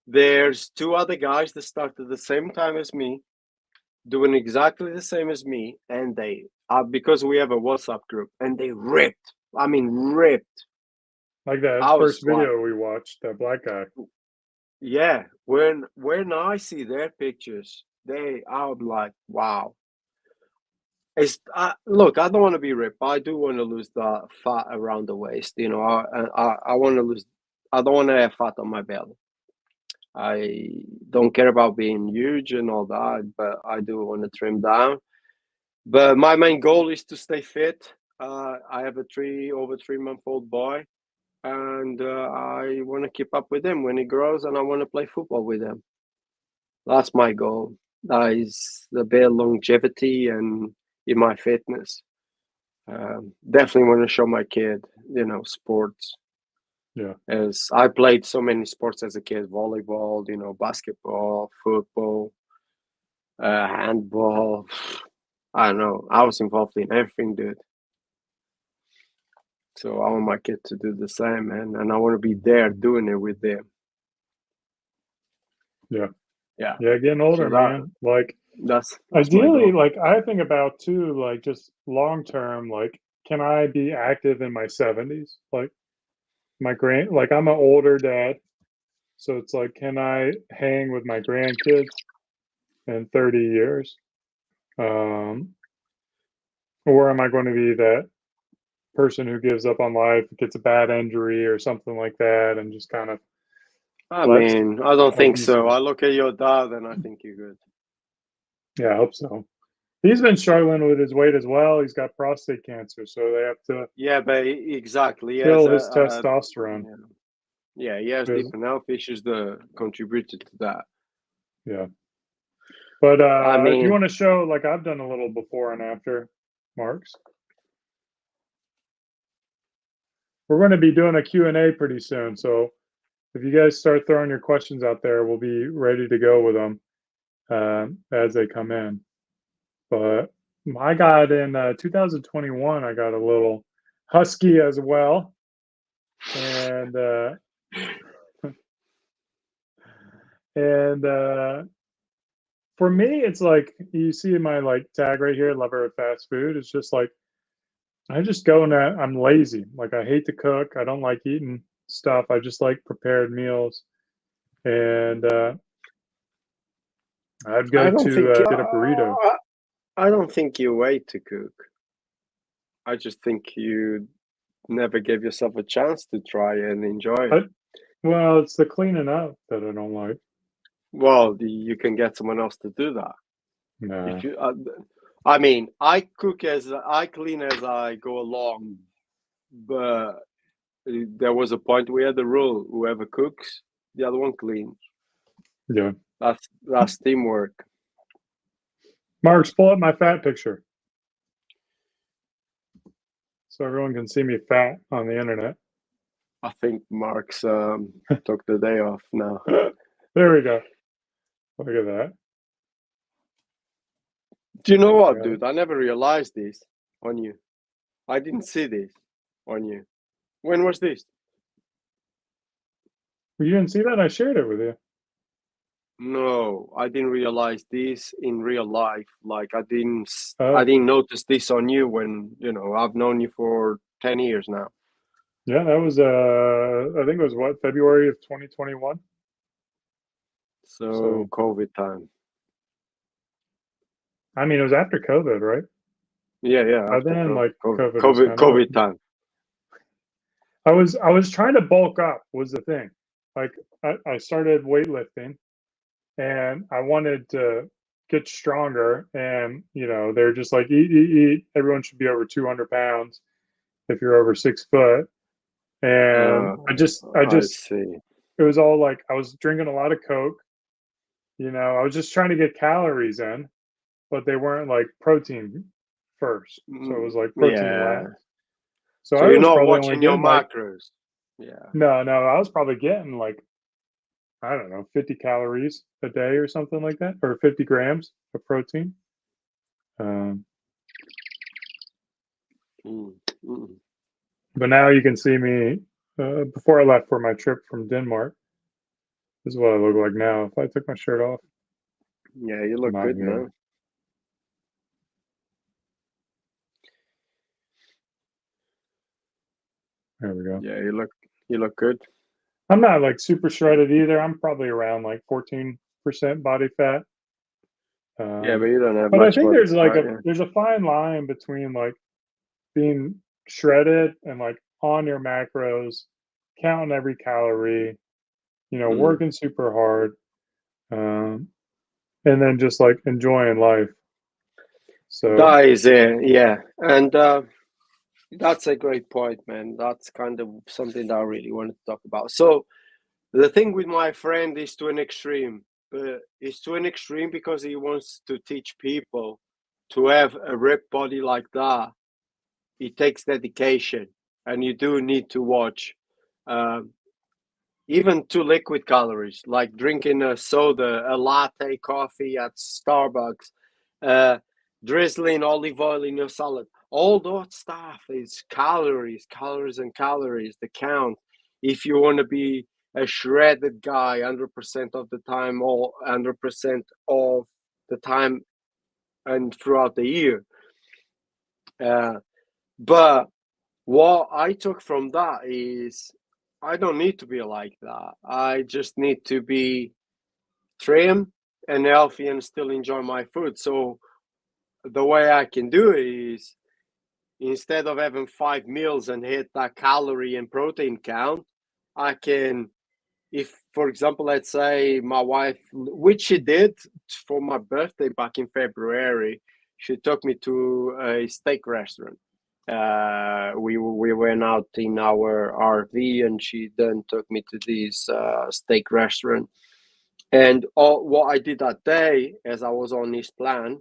there's two other guys that started the same time as me, doing exactly the same as me, and they because we have a WhatsApp group, and they ripped. I mean, ripped. Like that I was first video we watched, that black guy. Yeah, when I see their pictures, I'm like, wow. Look, I don't want to be ripped. I do want to lose the fat around the waist. I want to lose. I don't want to have fat on my belly. I don't care about being huge and all that, but I do want to trim down. But my main goal is to stay fit. I have a over 3-month-old boy, and I want to keep up with him when he grows, and I want to play football with him. That's my goal. That is a bit of longevity and in my fitness. Definitely want to show my kid, sports. Yeah. As I played so many sports as a kid: volleyball, basketball, football, handball. I don't know. I was involved in everything, dude. So I want my kid to do the same, man, and I want to be there doing it with them. Yeah. Yeah. Getting older, So that- man. Like, That's ideally, my goal. like I think about too, like just long term, like can I be active in my 70s? Like like I'm an older dad, so it's like, can I hang with my grandkids in 30 years? Or am I going to be that person who gives up on life, gets a bad injury or something like that, and just kind of I lets mean, I don't think so. obesity? I look at your dad and I think you're good. Yeah, I hope so. He's been struggling with his weight as well. He's got prostate cancer, so they have to Yeah, but exactly. He has kill his testosterone. yeah, he has Because- different health issues that contributed to that. Yeah. But I if you mean- want to show, like I've done a little before and after marks. We're going to be doing a Q&A pretty soon, so if you guys start throwing your questions out there, we'll be ready to go with them as they come in. But I got in 2021, I got a little husky as well. And for me, it's like you see my like tag right here, lover of fast food. It's just like I just go and I'm lazy. Like I hate to cook. I don't like eating stuff. I just like prepared meals. And I'd go I don't to think get a burrito. I don't think you wait to cook. I just think you never gave yourself a chance to try and enjoy it. Well, it's the cleaning up that I don't like. Well, you can get someone else to do that. No. If you, I mean, I clean as I go along, but there was a point we had the rule: whoever cooks, the other one cleans. Yeah. That's teamwork. Marks, pull up my fat picture so everyone can see me fat on the internet. I think Mark's took the day off now. There we go. Look at that. Do you know what, Yeah. dude? I never realized this on you. I didn't see this on you. When was this? You didn't see that? I shared it with you. No, I didn't realize this in real life. Like I didn't Oh. notice this on you when, I've known you for 10 years now. Yeah, that was I think it was what, February of 2021. So COVID time. I mean, it was after COVID, right? Yeah. By after then, like COVID was COVID, kinda- COVID time. I was trying to bulk up was the thing. Like I started weightlifting and I wanted to get stronger, and they're just like eat. Everyone should be over 200 pounds if you're over 6 foot. And I just see. it was all like I was drinking a lot of Coke. I was just trying to get calories in, but they weren't like protein first. So it was like protein last. So I you're was not probably watching only your getting like, macros. Yeah. no, I was probably getting like, I don't know, 50 calories a day or something like that, or 50 grams of protein. But now you can see me before I left for my trip from Denmark. This is what I look like now if I took my shirt off. Yeah, you look Not good, good. man. There we go. Yeah, you look good. I'm not like super shredded either. I'm probably around like 14% body fat. Yeah, but you don't have But I much think body there's like fat, yeah. there's a fine line between like being shredded and like on your macros, counting every calorie, working super hard, and then just like enjoying life. So That is it, yeah. And that's a great point, man. That's kind of something that I really wanted to talk about. So the thing with my friend is to an extreme, but it's to an extreme because he wants to teach people to have a ripped body like that. It takes dedication, and you do need to watch. Even to liquid calories, like drinking a soda, a latte coffee at Starbucks, uh, drizzling olive oil in your salad. All that stuff is calories, calories, and calories. The count. If you want to be a shredded guy 100% of the time, or 100% of the time, and throughout the year. But what I took from that is I don't need to be like that. I just need to be trim and healthy and still enjoy my food. So the way I can do it is instead of having 5 meals and hit that calorie and protein count, I can, if for example, let's say my wife, which she did for my birthday back in February, she took me to a steak restaurant. We went out in our RV, and she then took me to this steak restaurant. And what I did that day, as I was on this plan,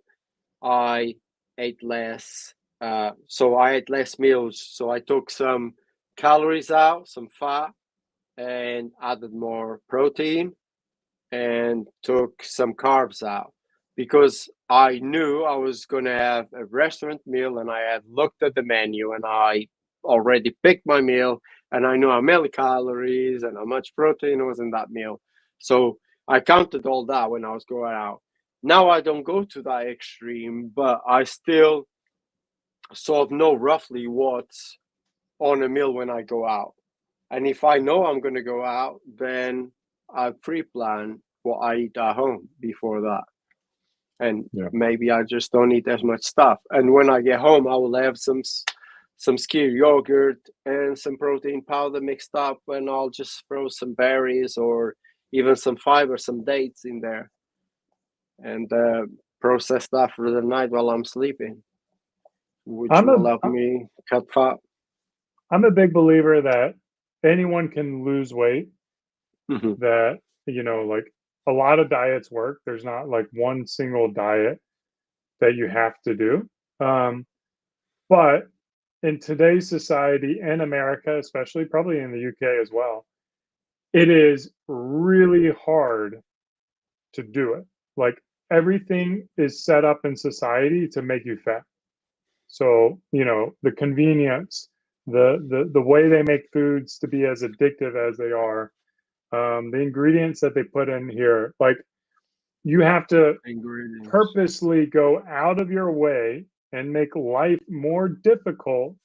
I ate less. So I ate less meals. So I took some calories out, some fat, and added more protein, and took some carbs out, because I knew I was going to have a restaurant meal, and I had looked at the menu, and I already picked my meal, and I knew how many calories and how much protein was in that meal. So I counted all that when I was going out. Now I don't go to that extreme, but I still sort of know roughly what's on a meal when I go out. And if I know I'm going to go out, then I pre-plan what I eat at home before that. And maybe I just don't eat as much stuff. And when I get home, I will have some skyr yogurt and some protein powder mixed up, and I'll just throw some berries or even some fiber, some dates in there, and process that for the night while I'm sleeping, which will help me cut fat. I'm a big believer that anyone can lose weight. That, like a lot of diets work. There's not like one single diet that you have to do. But in today's society, in America, especially, probably in the UK as well, it is really hard to do it. Like everything is set up in society to make you fat. So, the convenience, the way they make foods to be as addictive as they are, the ingredients that they put in here, like you have to purposely go out of your way and make life more difficult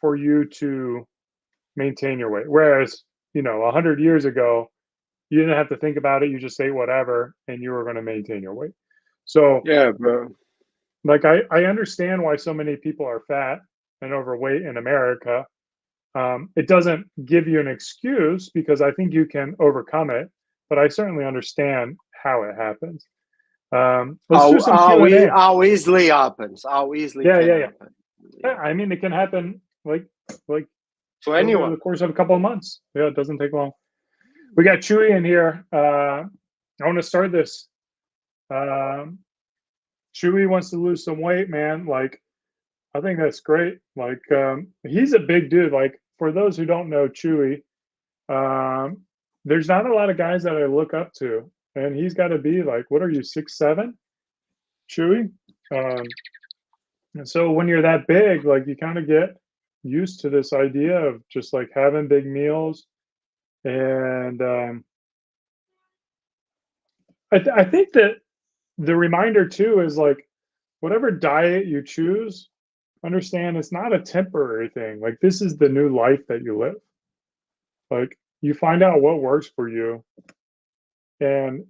for you to maintain your weight. Whereas, 100 years ago, you didn't have to think about it. You just ate whatever and you were going to maintain your weight. So yeah, bro. Like I understand why so many people are fat and overweight in America. It doesn't give you an excuse, because I think you can overcome it, but I certainly understand how it happens. Let's do some Q&A. How easily happens. How easily happen. Yeah, I mean, it can happen like to anyone over the course of a couple of months. Yeah, it doesn't take long. We got Chewy in here. I want to start this. Chewy wants to lose some weight, man. Like, I think that's great. Like, he's a big dude. Like, for those who don't know Chewy, there's not a lot of guys that I look up to, and he's got to be like, what are you, 6'7", Chewy? And so when you're that big, like, you kind of get used to this idea of just like having big meals. And I think that the reminder too is like, whatever diet you choose, understand it's not a temporary thing. Like, this is the new life that you live. Like, you find out what works for you and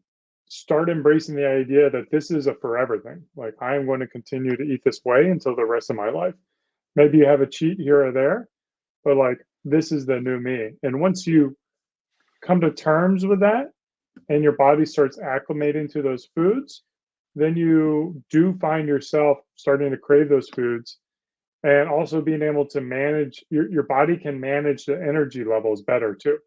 start embracing the idea that this is a forever thing. Like, I am going to continue to eat this way until the rest of my life. Maybe you have a cheat here or there, but like, this is the new me. And once you come to terms with that and your body starts acclimating to those foods, then you do find yourself starting to crave those foods, and also being able to manage your body can manage the energy levels better too.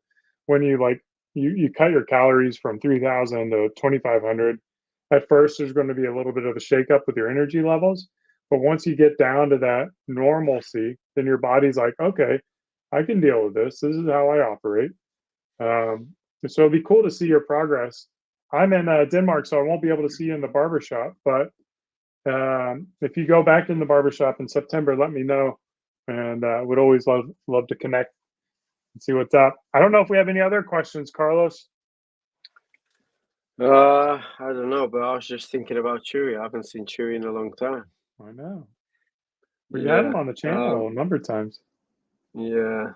When you like you cut your calories from 3,000 to 2,500, at first there's going to be a little bit of a shakeup with your energy levels, but once you get down to that normalcy, then your body's like, okay, I can deal with this. This is how I operate. So it'd be cool to see your progress. I'm in Denmark, so I won't be able to see you in the barbershop, but if you go back in the barbershop in September, let me know, and would always love to connect and see what's up. I don't know if we have any other questions, Carlos. I don't know, but I was just thinking about Chewy. I haven't seen Chewy in a long time. I know. We've had him on the channel a number of times. Yeah.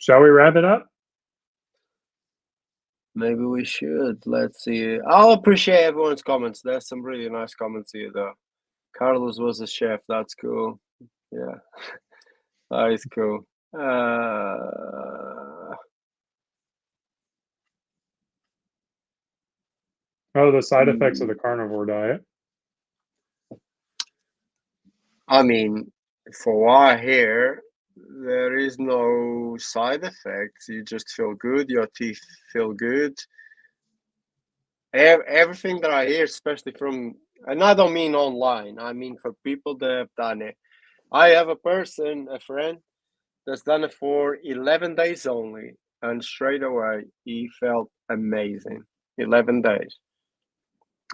Shall we wrap it up? Maybe we should. Let's see. I'll appreciate everyone's comments. There's some really nice comments here, though. Carlos was a chef. That's cool. Yeah. That is cool. Oh, the side effects of the carnivore diet. I mean, for what I hear, there is no side effects. You just feel good. Your teeth feel good. Everything that I hear, especially from, and I don't mean online, I mean for people that have done it. I have a friend, that's done it for 11 days only, and straight away he felt amazing. 11 days.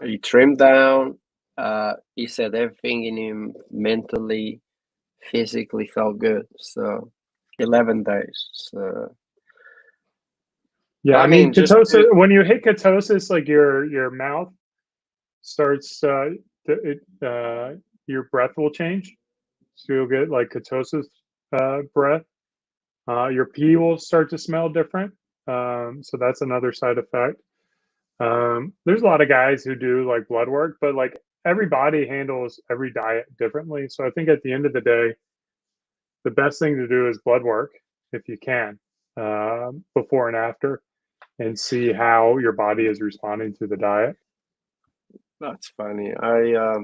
He trimmed down. He said everything in him mentally, physically felt good. So 11 days. So yeah, I mean just ketosis. When you hit ketosis, like your mouth starts, your breath will change. So you'll get like ketosis breath. Your pee will start to smell different. So that's another side effect. There's a lot of guys who do like blood work, but like every body handles every diet differently. So I think at the end of the day, the best thing to do is blood work if you can, before and after, and see how your body is responding to the diet. That's funny. I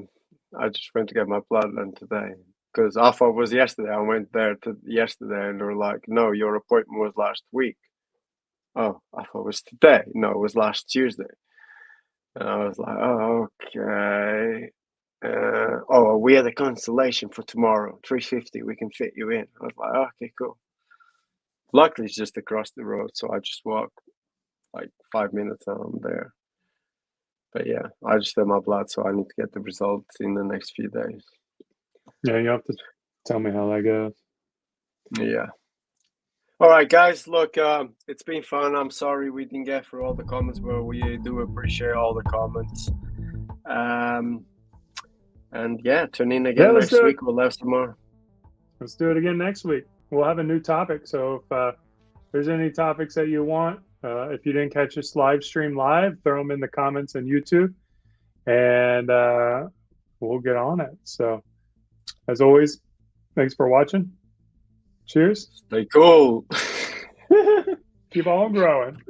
just went to get my blood done today because I thought it was yesterday. I went there yesterday and they were like, no, your appointment was last week. Oh, I thought it was today. No, it was last Tuesday. And I was like, oh, okay. We had a cancellation for tomorrow, 3:50. We can fit you in. I was like, okay, cool. Luckily, it's just across the road, so I just walked like 5 minutes and I'm there. But yeah, I just had my blood, so I need to get the results in the next few days. Yeah, you have to tell me how that goes. Yeah. All right, guys, look, it's been fun. I'm sorry we didn't get through all the comments, but we do appreciate all the comments. And yeah, tune in again next week. We'll have some more. Let's do it again next week. We'll have a new topic. So if there's any topics that you want, if you didn't catch this live stream live, throw them in the comments on YouTube, and we'll get on it. So as always, thanks for watching. Cheers. Stay cool. Keep on growing.